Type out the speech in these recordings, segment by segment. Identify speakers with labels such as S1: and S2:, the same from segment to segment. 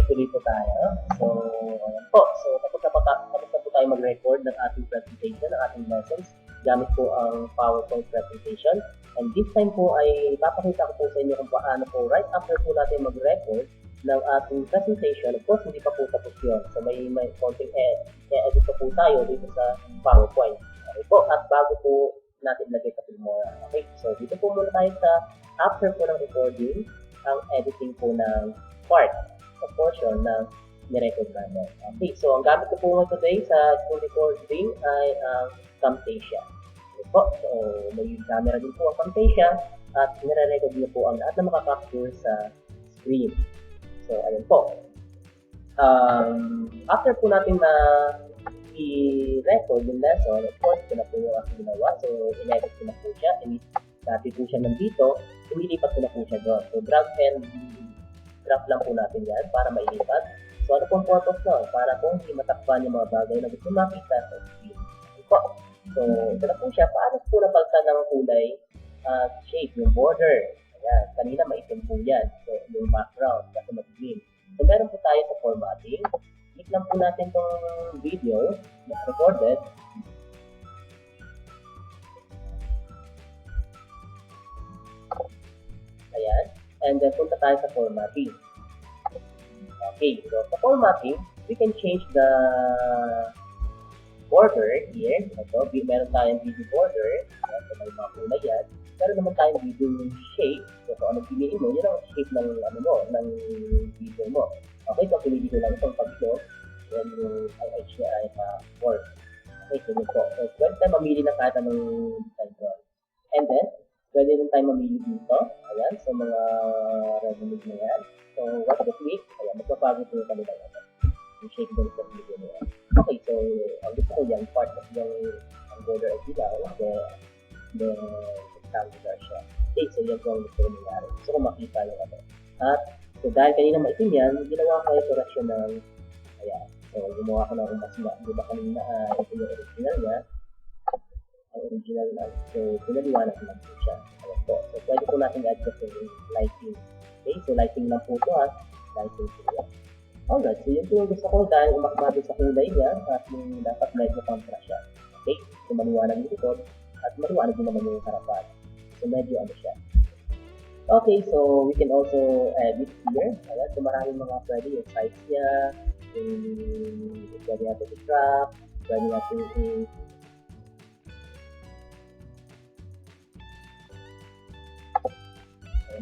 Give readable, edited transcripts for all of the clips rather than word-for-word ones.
S1: tuloy po tayo. So, ayan po. So, tapos na po tayo mag-record ng ating presentation, ng ating lessons, gamit po ang PowerPoint presentation. And this time po ay papakita ko po sa inyo kung paano po right after po natin mag-record ng ating presentation. Of course, hindi pa po tapos yun. So, may konting edit pa po tayo dito sa PowerPoint. Okay po. At bago po natin ilagay sa Filmora. Okay. So, dito po muna tayo sa after po ng recording, ang editing po ng part sa portion ng nirecord natin. Okay, so ang gamit ko po ngayon today sa recording ay ang Camtasia. Okay po, so may camera din po ang Camtasia at nire-record niyo po ang lahat na makaka-capture sa screen. So, ayun po. After po natin na i-record yung lesson, of course, ito na po yung aking ginawa. So, in-edit ko na po siya. Dati po siya nandito, umilipat ko na po siya doon. So, drag and drop lang po natin yan para mailipat. So, ano pong purpose na? Para po hindi matakpan yung mga bagay na gusto makita sa screen. So, ito na po siya. Paano po napalitan ng kulay shape, yung border? Ayan, kanina maitim po yan. So, yung background, kasi madilim. So, meron po tayo sa formatting. Click lang po natin itong video na recorded. Ayan. And then, punta tayo sa formatting. Okay, so sa formatting, we can change the border here. Ito, meron tayong video border. Ayan, so may mga kulay yan. Meron naman tayong video shape. So, kung anong piliin mo, yun ang shape ng, ng video mo. Okay, so pinili ko lang itong paglo. Then, yung IH niya ay 4. Okay, so yun po. So, pwede tayo mamili na kahit anong design ko. And then, pwede rin tayo mamili dito. Ayan, so mga revenue na yan. So, once you click, ayan, magpapago po yung kanilang yung shape doon sa video na yan. Okay, so, ang gusto ko yan, part of yung border ay dilaw, the rectangular siya. Okay, so yan po ang gusto ko nangyari. Gusto ko makita yung ano. At, so dahil kanina maitim yan, ginawa ko yung correction ng, ayan, so gumawa ko ng mas di ba kanina, ito yung original niya. Ang original lang. So, pinaliwanag lang po siya. Ayan po. So, pwede po natin i-adjust yung lighting. Okay, so lighting lang po ito ha. Lighting po yan. Alright, so yun po yung gusto ko dahil umakbado sa kulay niya at yung dapat medyo contrast siya. Okay, so maliwanag yung likod at maliwanag din naman yung harapan. So, medyo ano siya. Okay, so we can also edit here. Ayan, so maraming mga pwede yung size niya, yung pwede natin i-crop, pwede natin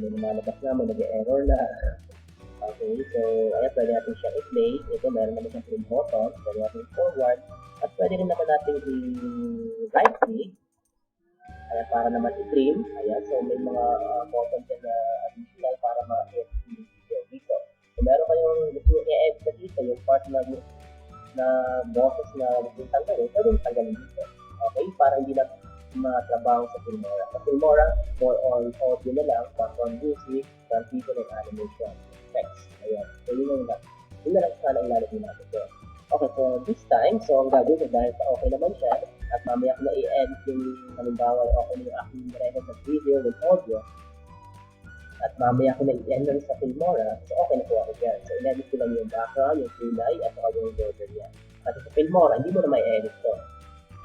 S1: may lumalabas na, may nag-error na. Okay, so ayan, pwede natin siya i-play. Ito, meron naman siyang print button. Pwede natin i-forward. At pwede rin naman natin i-right click. Ayan, para naman i-trim. Ayan, so may mga button dyan na additional para ma-edit yung video dito. So meron kayong gusto i-edit na dito, yung part na boses na gusto yung tanggalin, pwede yung tanggalin dito. Okay, para hindi na matrabaho sa Filmora. Sa Filmora, more on audio na lang, background music, transition and animation, text. Ayan. So, yun na lang sana ang lalagay natin ito. Okay, so this time, so ang gagawin ko dahil okay naman siya, at mamaya ko na i-edit yung halimbawa, okay na yung aking record ng video with audio, at mamaya ko na i-enter sa Filmora, so okay na po ako dyan. So, in-edit ko lang yung background, yung kulay, at saka yung border niya. At sa Filmora, hindi mo na may edit to.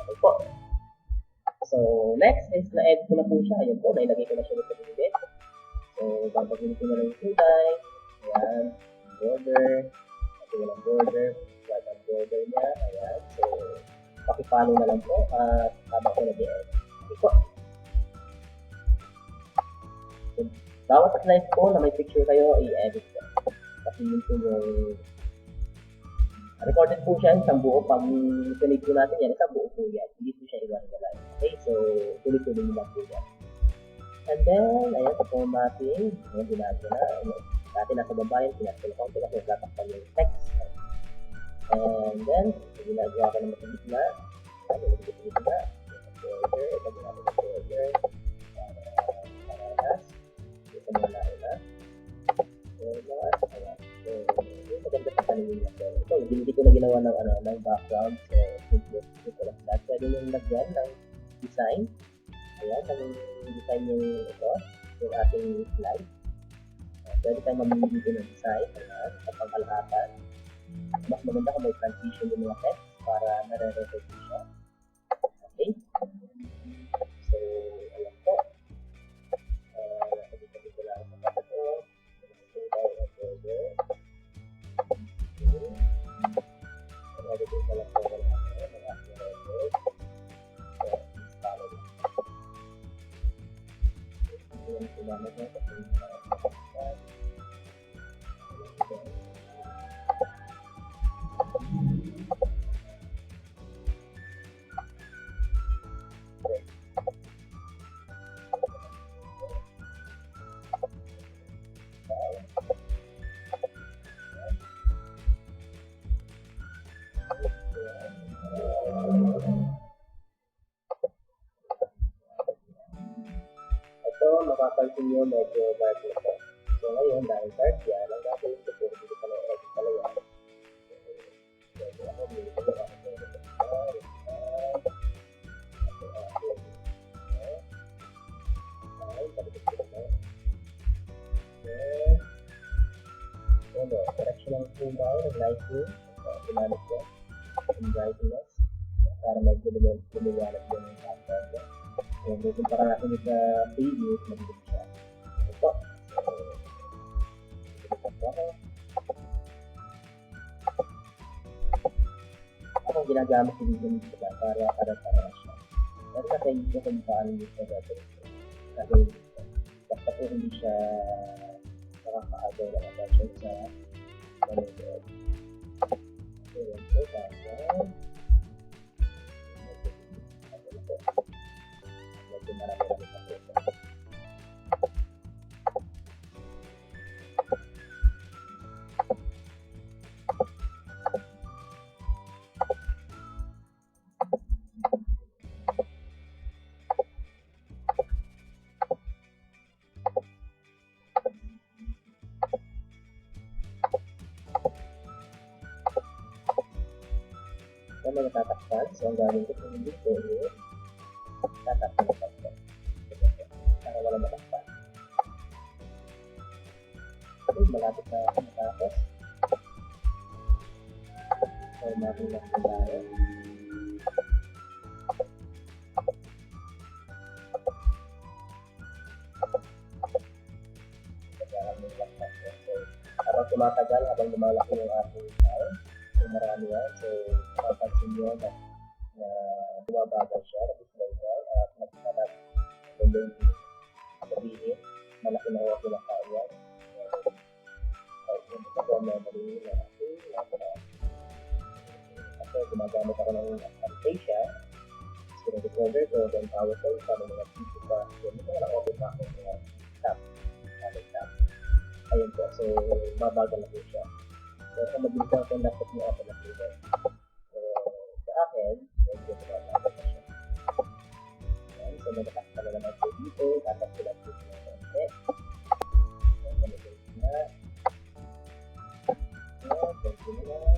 S1: Okay po. So, next is na-edit ko na po siya. Ayan po, nailagay ko na siya sa video. So, babagin ko na lang yung kulay. Ayan, border. Ito yung border. White ang border niya. Ayan, so, pakipalo na lang po. At habang ko nag-edit. Okay po. So, bawat slide po na may picture kayo, i-edit ko. Kasi yun po yung recorded po siya isang buo. Pag tuloy po natin yan, isang buo po yan. Hindi po siya iwan-iwalay. Okay, so tuloy-tuloy lang po yan. And then, ayan, sa formatting, ayan, ginagawa na. Dati nasa baba yun, pinagpilakon ko kasi tatakpan yung text. And then, ginagawa ko naman sa gitna. Lagyan natin sa gitna. Border, lagyan natin sa border. Paranas. Ito mo na ina. Ayan. So, maganda sa kanilin na ito. Ito, hindi ko na ginawa ng background. So, simple ko lang lahat. Pwede yung lagyan ng design. Ayan, ang design yung ito, yung ating slide. pwede tayong mamili dito ng design, sa pangkalahatan. Mas maganda kung may transition yung mga text para nare-reflect siya. Okay? So, alam po. Sabi ko lang sa kapit ko. So, tayo na further. Okay. Editing ko lang po ng aking record. So, install lang. Ito yung sinamit mo kasi mapapansin nyo medyo dark na po. So ngayon, dahil dark yan, ang gagawin ko po, dito pa na-edit pala yan. So, ako, dito ako correction ng full down, nag-lighting, pinanit ko, yung brightness, para medyo lumiwanag din yung background ko. So, kumpara natin sa preview, mag-look siya. Ito. Ako ginagamit ko dito para siya. Pero sa kayo ko kung paano dito gagawin dito. Basta po hindi siya nakakaagaw na attention sa manonood. So, yun po. Tapos, marami na sa photo. So, may natatakpan. So, ang gawin ko po dito is tatakpan na takpan. Para wala matakpan. So, malapit na ako matapos. So, natin lang tayo. Habang tumatagal, habang lumalaki yung ating time, so marami yan. So, mapapansin nyo na bumabagal siya, na-slow down, at nagsalat. Then, sabihin, malaki na ako kinakain yan. So, ito po memory na ating laptop. Kasi gumagamit ako ng application. So, recorder ko, then PowerPoint, sabi mga video pa. So, ito na open pa ako ng tab. Ayun po, so mabagal na po siya. So, kung mabilis lang po laptop niya ako na po. So, sa akin, medyo mabagal na siya. Ayan, so nagkakita na naman po dito, dapat po lang po siya ng konti. So, nalagay na. Ayan, continue.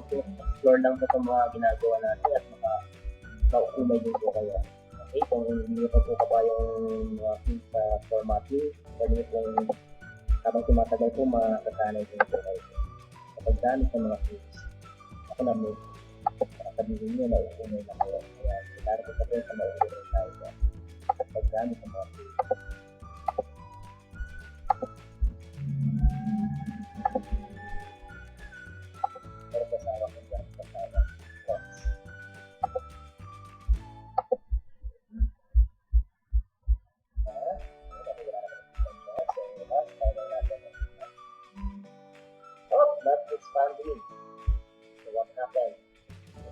S1: Explore lang po sa mga ginagawa natin at mauumay din po kayo. Okay, kung hindi pa po pa yung mga fields sa formatting, pwede pong habang tumatagal po makasanay din po kayo. Kapag dami sa mga fields, ako na mo, sabihin nyo na uumay na kayo. Kaya, para po sa kayo sa mauumay tayo. Kapag dami sa mga fields. Pero kasama ko dyan, kasama thoughts. Oh, that is happen.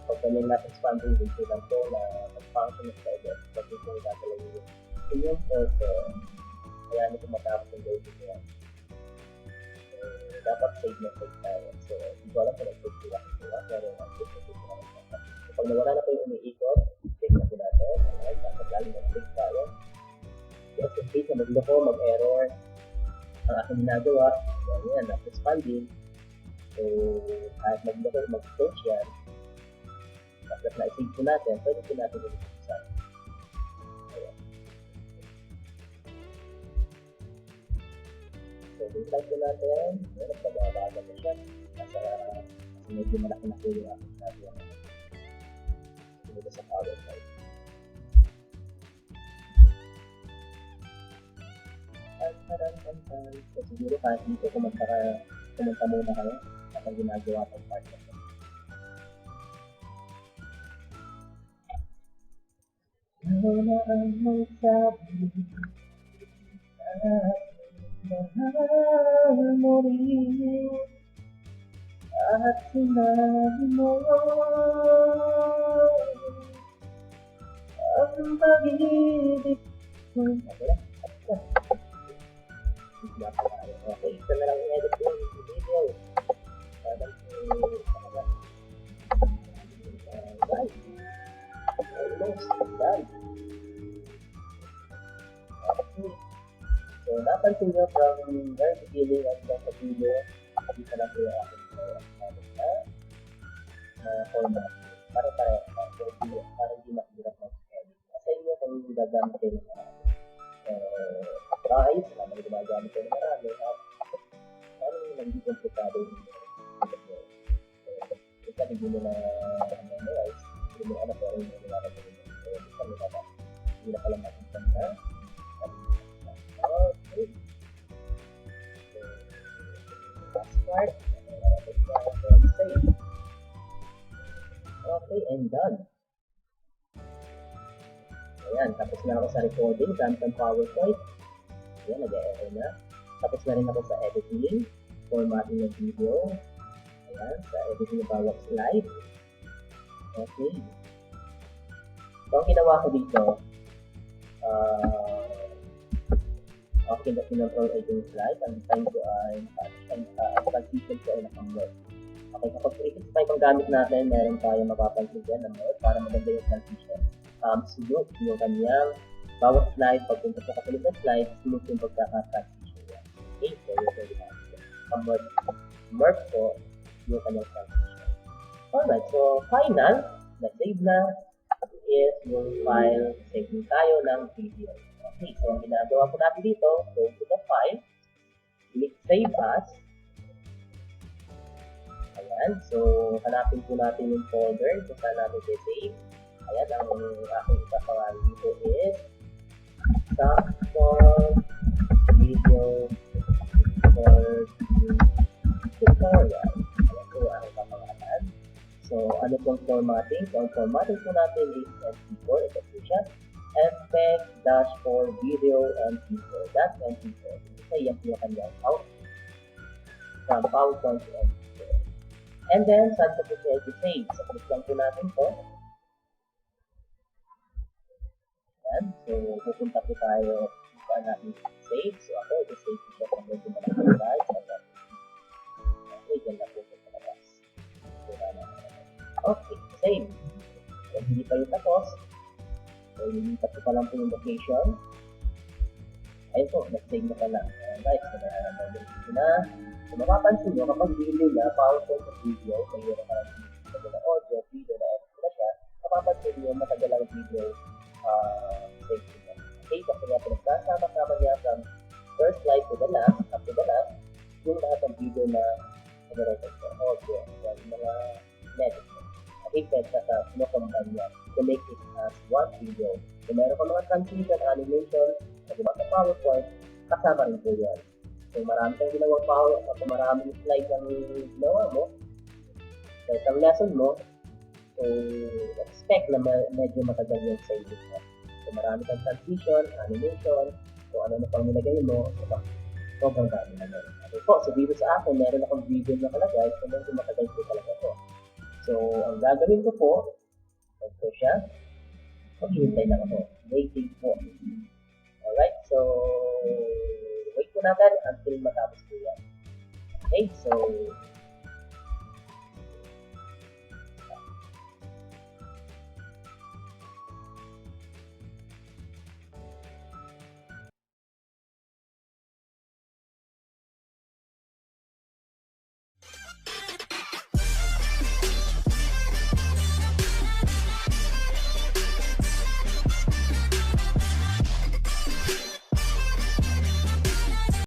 S1: Pag ganyan na-expanding dito lang po na mag-function sa edit, pag ito yung gagawin yun. Yung also, kaya nito matapos yung loading niya. So, dapat save na save tayo. So, hindi ko alam kung nag-save sila. Pero nag-save na save sila. So, pag nawala na po yung umiikot, save na po natin. Alright, dapat lalo nag-save tayo. Just in case na magloko, mag-error, ang aking ginagawa, yan, na-expanding. So, kahit magloko, mag-search yan, tapos na-save po natin, pwede po natin i-reset. Ayan. So, i-type po natin, yun, nagpagabaga na siya. Kasi medyo malaki na po yung aking ginagawa. Dito sa PowerPoint. So, siguro kahit dito pumunta muna kayo kapag ginagawa ng part na ito. Ano na ang magsabi at mahal mo rin at sinabi mo ang pag-ibig ko. Okay, ito na lang i-edit ko yung video. Parang guys, almost done. Okay. So, napansin nyo from very beginning hanggang sa video, dito na po yung aking format. Pare-pareho. Para hindi mahirap mag-edit. Sa inyo kung gagamitin price, na may gumagamit ko na marami at parang hindi komplikado yung isa hindi mo na memorize, hindi mo alam kung ano yung nilalagay mo. So, isa mo na hindi na pala makikita na. Okay. So, last part, save. Okay, and done. Ayan, tapos na ako sa recording gamit ang PowerPoint. Ayan, nag-e-error na. Tapos na rin ako sa editing, formatting ng video. Ayan, sa editing ng bawat slide. Okay. So, ang ginawa ko dito, okay na pinag-roll ay yung slide. Ang time ko ay, transition ko ay nakamod. Okay, kapag 365 ang gamit natin, meron tayo mapapansin dyan na mode para maganda yung transition. Sunod yung kanyang bawat slide, pagpunta sa kapalit ng slide, sunod yung pagkaka-transition yan. Okay, so yun pwede natin. Merge po yung kanyang transition. Alright, so final, na-save na, is yung file, save din tayo ng video. Okay, so ang ginagawa po natin dito, go to the file, click save as. Ayan, so hanapin po natin yung folder kung saan natin i-save. Ayan, ang aking ipapangalan dito is sample video for tutorial. Ayan po ang aking ipapangalan. So, ano pong formatting? So, ang formatting po natin is MP4. Ito po siya. FX-4 video MP4. That's MP4. So, yan po yung kanyang out from PowerPoint to MP4. And then, saan po siya i-save? So, click lang po natin po. So, pupunta po tayo saan natin save. So, ako, i-save ko siya kung medyo malaki guys. Okay, dyan na po sa labas. Okay, save. So, hindi pa yung tapos. So, lilipat ko pa lang po yung location. Ayun po, nag-save na pala. Guys, so, so, mapapansin nyo, kapag video na, PowerPoint ng video, mayroon ka ng audio, video na extra siya, mapapansin nyo, matagal ang video save siya. Okay, kasi nga pinagsasama-sama niya from first slide to the last, up to the last, yung lahat ng video na nag-record sa audio, yung mga medicine. Okay, pwede sa sinocombine niya to make it as one video. So, meron ka mga transition, animation, na sa PowerPoint, kasama rin po yan. So, marami kang ginawang PowerPoint, at maraming slide ang ginawa mo, sa isang lesson mo, so, expect na medyo matagal yung saving mo. So, marami kang transition, animation, so ano na pang nilagay mo, diba? Sobrang dami na meron. Okay po, so dito sa akin, meron akong video na kalagay, so medyo matagal po talaga ito. So, ang gagawin ko po, ito siya, maghihintay lang ako. Waiting po. Alright, so, wait po natin until matapos po yan. Okay, so,